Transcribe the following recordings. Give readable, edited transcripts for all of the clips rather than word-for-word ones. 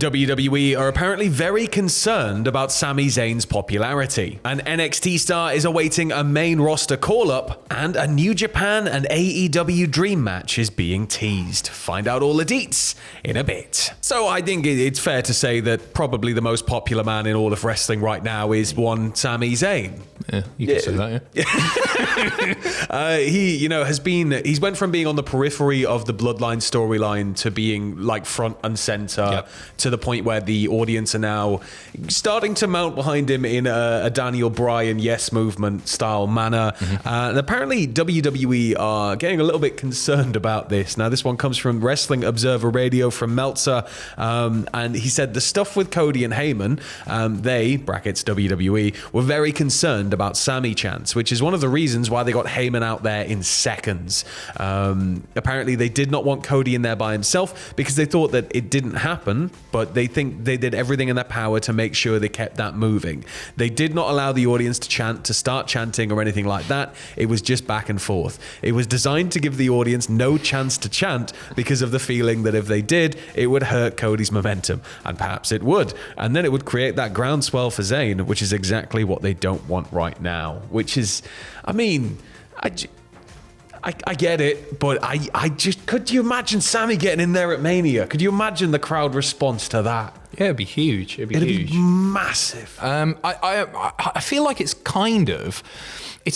WWE are apparently very concerned about Sami Zayn's popularity. An NXT star is awaiting a main roster call-up, and a New Japan and AEW dream match is being teased. Find out all the deets in a bit. So I think it's fair to say that probably the most popular man in all of wrestling right now is one Sami Zayn. Yeah, you can say that, yeah. He's went from being on the periphery of the Bloodline storyline to being like front and center, to the point where the audience are now starting to mount behind him in a Daniel Bryan yes movement style manner. And apparently WWE are getting a little bit concerned about this. Now, this one comes from Wrestling Observer Radio from Meltzer, and he said the stuff with Cody and Heyman, they, brackets WWE, were very concerned about Sami chants, which is one of the reasons why they got Heyman out there in seconds. Apparently they did not want Cody in there by himself because they thought that it didn't happen, but they think they did everything in their power to make sure they kept that moving. They did not allow the audience to start chanting or anything like that. It was just back and forth. It was designed to give the audience no chance to chant because of the feeling that if they did, it would hurt Cody's momentum, and perhaps it would. And then it would create that groundswell for Zayn, which is exactly what they don't want right now, which is, I mean, I get it, but I just, could you imagine Sami getting in there at Mania? Could you imagine the crowd response to that? Yeah, it'd be huge. It'd be massive. I feel like it's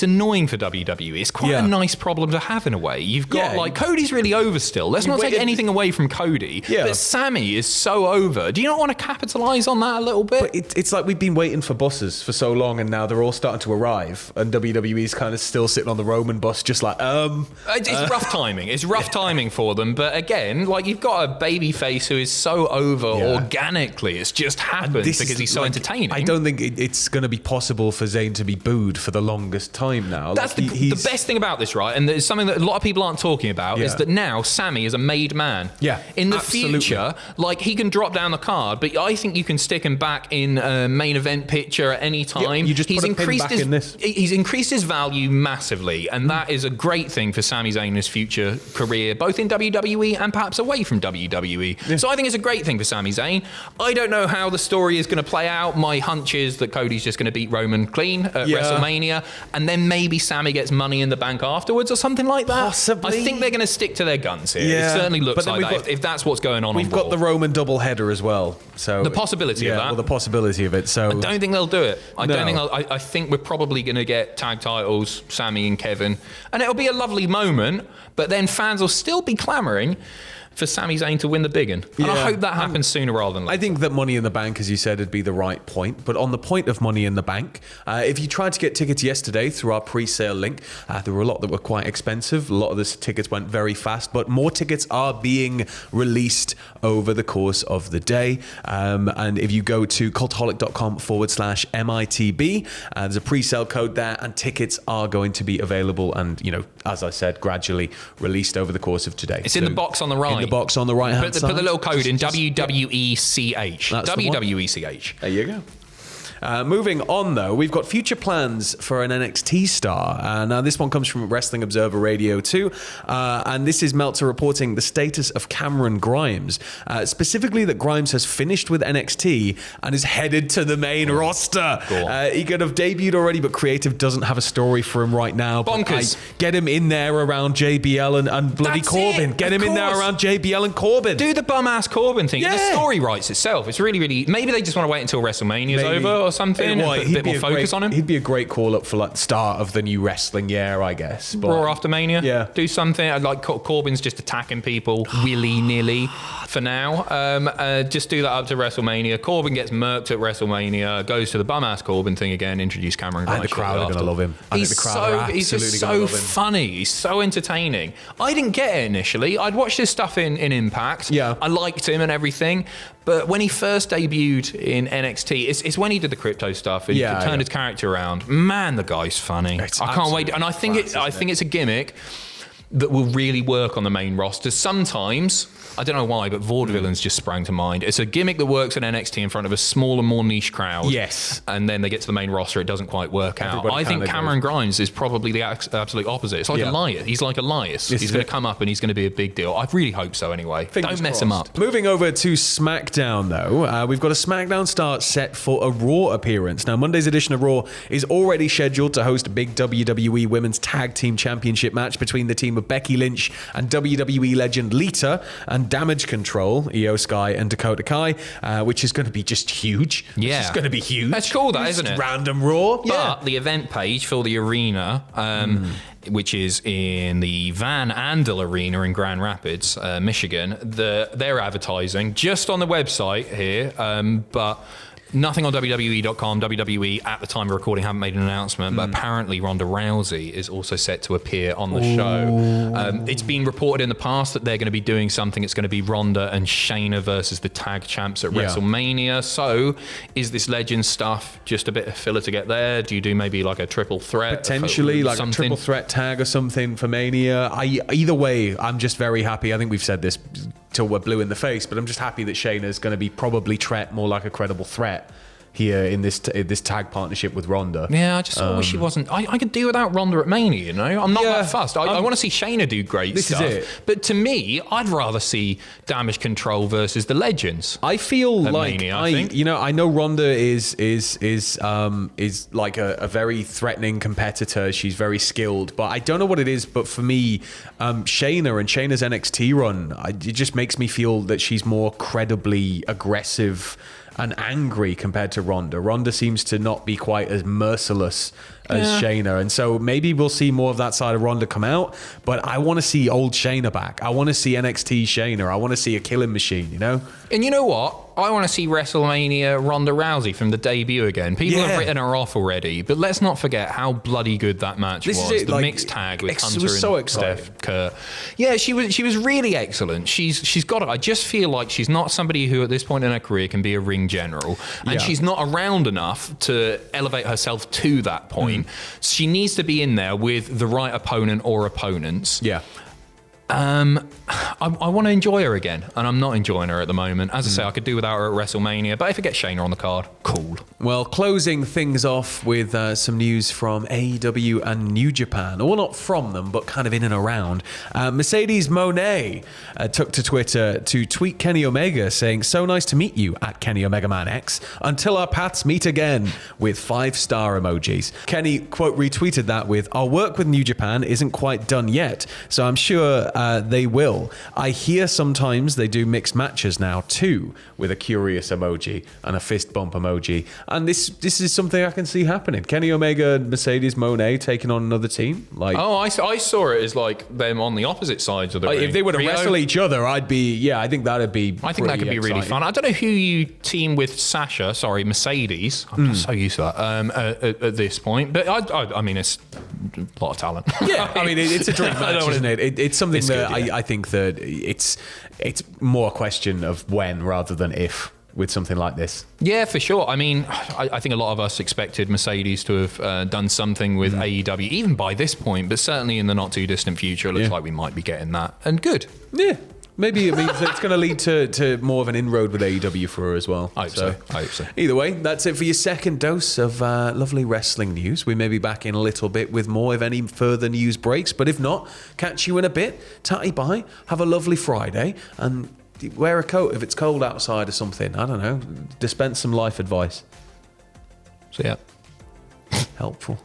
annoying for WWE. It's quite a nice problem to have in a way. You've got Cody's really over still. Let's not take anything away from Cody. Yeah. But Sami is so over. Do you not want to capitalize on that a little bit? But it's like we've been waiting for buses for so long, and now they're all starting to arrive, and WWE's kind of still sitting on the Roman bus, just like It's rough timing. It's rough timing for them. But again, like, you've got a babyface who is so over organically. It's just happened because he's so entertaining. I don't think it's going to be possible for Zayn to be booed for the longest time now. That's the best thing about this, right? And there's something that a lot of people aren't talking about is that now Sami is a made man. Yeah, in the future, like, he can drop down the card, but I think you can stick him back in a main event picture at any time. Yeah, you just put a pin back in this. He's increased his value massively, and that is a great thing for Sami Zayn in his future career, both in WWE and perhaps away from WWE. Yeah. So I think it's a great thing for Sami Zayn. I don't know how the story is going to play out. My hunch is that Cody's just going to beat Roman clean at WrestleMania, and then maybe Sami gets Money in the Bank afterwards or something like that. Possibly. I think they're going to stick to their guns here. Yeah. It certainly looks like that, if that's what's going on. We've got the Roman doubleheader as well. So the possibility of that. Well, the possibility of it. So I don't think they'll do it. I think we're probably going to get tag titles, Sami and Kevin, and it'll be a lovely moment, but then fans will still be clamoring for Sami Zayn to win the big one. And I hope that happens sooner rather than later. I think that Money in the Bank, as you said, would be the right point. But on the point of Money in the Bank, if you tried to get tickets yesterday through our pre-sale link, there were a lot that were quite expensive. A lot of the tickets went very fast, but more tickets are being released over the course of the day. And if you go to cultaholic.com/MITB, there's a pre-sale code there, and tickets are going to be available and, as I said, gradually released over the course of today. It's in the box on the right. In the box on the right-hand side. Put the little code in, WWECH. WWECH. There you go. Moving on, though, we've got future plans for an NXT star. Now, this one comes from Wrestling Observer Radio 2, and this is Meltzer reporting the status of Cameron Grimes, specifically that Grimes has finished with NXT and is headed to the main roster. He could have debuted already, but creative doesn't have a story for him right now. Bonkers. Get him in there around JBL and bloody Corbin. Get him in there around JBL and Corbin. Do the bum-ass Corbin thing. Yeah. The story writes itself. It's really, really... Maybe they just want to wait until WrestleMania's over or something, put a bit more focus on him. He'd be a great call-up for, like, the start of the new wrestling year, I guess. But, Raw after Mania. Yeah. Do something. Like, Corbin's just attacking people willy-nilly for now. Just do that up to WrestleMania. Corbin gets murked at WrestleMania, goes to the bum-ass Corbin thing again, introduce Cameron Grimes. I think the crowd are going to love him. He's just so funny. He's so entertaining. I didn't get it initially. I'd watched his stuff in Impact. Yeah. I liked him and everything. But when he first debuted in NXT, it's when he did the crypto stuff and turned his character around. Man, the guy's funny. I can't wait. And I think it's a gimmick. that will really work on the main roster. Sometimes, I don't know why, but Vaudevillains just sprang to mind. It's a gimmick that works in NXT in front of a smaller, more niche crowd. Yes. And then they get to the main roster, it doesn't quite work out. I think Cameron Grimes is probably the absolute opposite. It's like Elias. He's like Elias. He's going to come up and he's going to be a big deal. I really hope so anyway. Don't mess him up. Moving over to SmackDown, though, we've got a SmackDown start set for a Raw appearance. Now, Monday's edition of Raw is already scheduled to host a big WWE Women's Tag Team Championship match between the team of Becky Lynch and WWE legend Lita and Damage Control, Io Sky and Dakota Kai, which is going to be just huge. Yeah. It's going to be huge. That's cool, that, isn't it? Random Raw. But the event page for the arena, which is in the Van Andel Arena in Grand Rapids, Michigan, they're advertising just on the website here, but nothing on WWE.com. WWE, at the time of recording, haven't made an announcement, but apparently Ronda Rousey is also set to appear on the show. It's been reported in the past that they're going to be doing something. It's going to be Ronda and Shayna versus the tag champs at WrestleMania. So is this Legends stuff just a bit of filler to get there? Do you do maybe like a triple threat? Potentially, like a triple threat tag or something for Mania. Either way, I'm just very happy. I think we've said this till we're blue in the face, but I'm just happy that Shayna's going to be probably treated more like a credible threat here in this tag partnership with Ronda. Yeah, I just wish she wasn't. I could do without Ronda at Mania, you know? I'm not that fussed. I want to see Shayna do great stuff. This is it. But to me, I'd rather see Damage Control versus the Legends. I feel like Mania, I think. I know Ronda is like a very threatening competitor. She's very skilled, but I don't know what it is. But for me, Shayna and Shayna's NXT run, it just makes me feel that she's more credibly aggressive and angry compared to Ronda. Ronda seems to not be quite as merciless as Shayna, and so maybe we'll see more of that side of Ronda come out, but I want to see old Shayna back. I want to see NXT Shayna. I want to see a killing machine, you know? And you know what? I want to see WrestleMania Ronda Rousey from the debut again. People have written her off already, but let's not forget how bloody good that match was. The mixed tag with Hunter and Steph Kurt. Yeah, she was really excellent. She's got it. I just feel like she's not somebody who at this point in her career can be a ring general, and she's not around enough to elevate herself to that point. She needs to be in there with the right opponent or opponents. Yeah. I want to enjoy her again, and I'm not enjoying her at the moment. As I say, I could do without her at WrestleMania, but if I get Shayna on the card, cool. Well, closing things off with some news from AEW and New Japan. Well, not from them, but kind of in and around. Mercedes Moné took to Twitter to tweet Kenny Omega saying, "So nice to meet you at Kenny Omega Man X. Until our paths meet again," with 5-star emojis. Kenny, quote, retweeted that with, "Our work with New Japan isn't quite done yet, so I'm sure they will. I hear sometimes they do mixed matches now too," with a curious emoji and a fist bump emoji. And this is something I can see happening. Kenny Omega and Mercedes Moné taking on another team. Like, I saw it as like them on the opposite sides of the ring. If they were to wrestle each other, I think that could be really fun. I don't know who you team with Mercedes. I'm just so used to that at this point. But I mean, it's a lot of talent. Yeah, I mean, it's a dream match, isn't it? It's something I think that it's more a question of when rather than if with something like this. Yeah, for sure. I mean, I think a lot of us expected Mercedes to have done something with AEW, even by this point, but certainly in the not too distant future, it looks like we might be getting that. And good. Yeah. Maybe it means it's going to lead to more of an inroad with AEW for her as well. I hope so. Either way, that's it for your second dose of lovely wrestling news. We may be back in a little bit with more if any further news breaks. But if not, catch you in a bit. Tatty bye. Have a lovely Friday. And wear a coat if it's cold outside or something. I don't know. Dispense some life advice. So, yeah. Helpful.